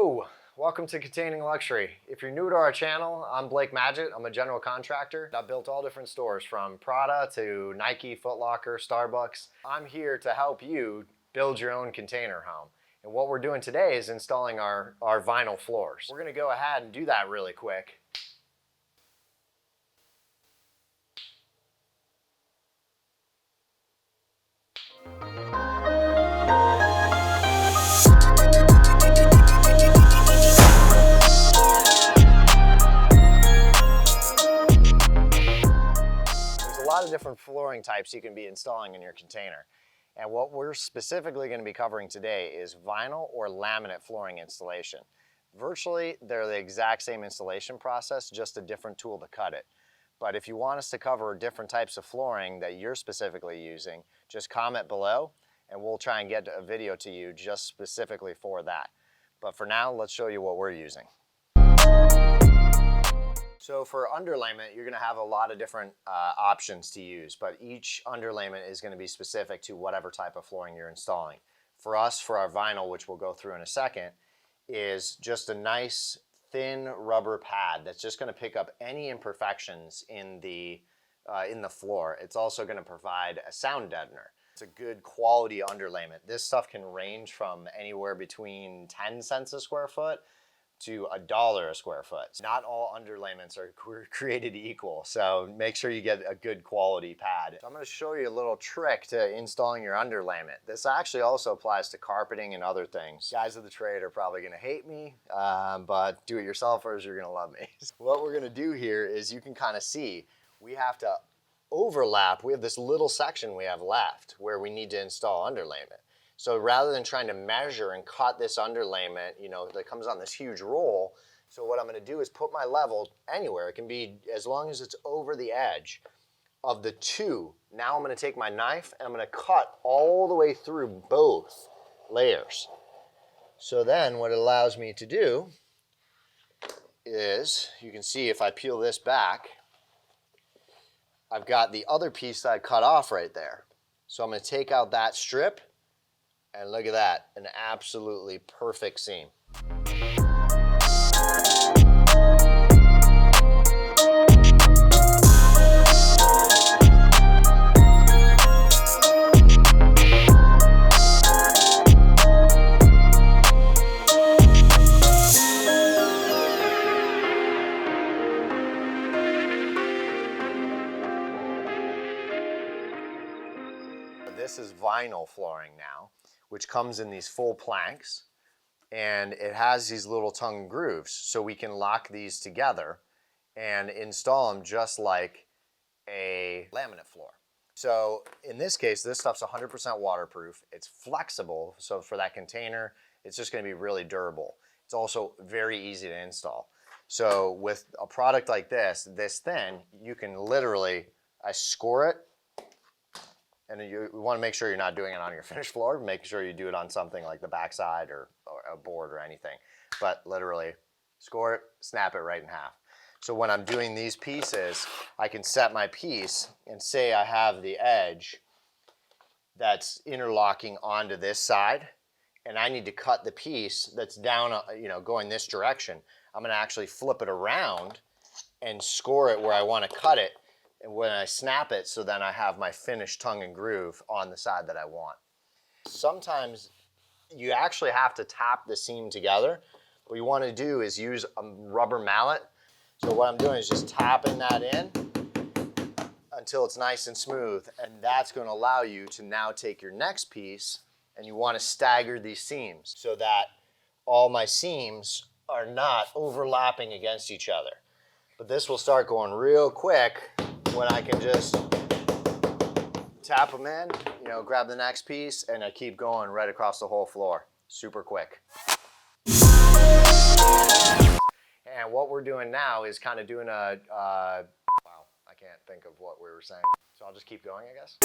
Hello, welcome to Containing Luxury. If you're new to our channel, I'm Blake Magid. I'm a general contractor. I've built all different stores from Prada to Nike, Foot Locker, Starbucks. I'm here to help you build your own container home. And what we're doing today is installing our vinyl floors. We're gonna go ahead and do that really quick. Different flooring types you can be installing in your container. And what we're specifically going to be covering today is vinyl or laminate flooring installation. Virtually, they're the exact same installation process, just a different tool to cut it. But if you want us to cover different types of flooring that you're specifically using, just comment below and we'll try and get a video to you just specifically for that. But for now, let's show you what we're using. So for underlayment, you're going to have a lot of different options to use, but each underlayment is going to be specific to whatever type of flooring you're installing. For us, for our vinyl, which we'll go through in a second, is just a nice thin rubber pad that's just going to pick up any imperfections in the floor. It's also going to provide a sound deadener. It's a good quality underlayment. This stuff can range from anywhere between 10 cents a square foot to $1 a square foot. Not all underlayments are created equal, so make sure you get a good quality pad. So I'm going to show you a little trick to installing your underlayment. This actually also applies to carpeting and other things. Guys of the trade are probably going to hate me, but do-it-yourselfers, you're going to love me. What we're going to do here is you can kind of see we have to overlap. We have this little section we have left where we need to install underlayment. So rather than trying to measure and cut this underlayment, you know, that comes on this huge roll, so what I'm going to do is put my level anywhere. It can be as long as it's over the edge of the two. Now I'm going to take my knife and I'm going to cut all the way through both layers. So then what it allows me to do is, you can see if I peel this back, I've got the other piece that I cut off right there. So I'm going to take out that strip. And look at that, an absolutely perfect seam. This is vinyl flooring now, which comes in these full planks, and it has these little tongue grooves, so we can lock these together and install them just like a laminate floor. So in this case, this stuff's 100% waterproof. It's flexible, so for that container, it's just going to be really durable. It's also very easy to install. So with a product like this thin, you can literally, I score it. And you want to make sure you're not doing it on your finished floor. Make sure you do it on something like the backside or a board or anything. But literally, score it, snap it right in half. So when I'm doing these pieces, I can set my piece and say I have the edge that's interlocking onto this side, and I need to cut the piece that's down, you know, going this direction. I'm going to actually flip it around and score it where I want to cut it. And when I snap it, so then I have my finished tongue and groove on the side that I want. Sometimes you actually have to tap the seam together. What you want to do is use a rubber mallet. So what I'm doing is just tapping that in until it's nice and smooth. And that's going to allow you to now take your next piece and you want to stagger these seams so that all my seams are not overlapping against each other. But this will start going real quick when I can just tap them in, you know, grab the next piece, and I keep going right across the whole floor. Super quick. And what we're doing now is kind of doing a, wow, I can't think of what we were saying. So I'll just keep going, I guess.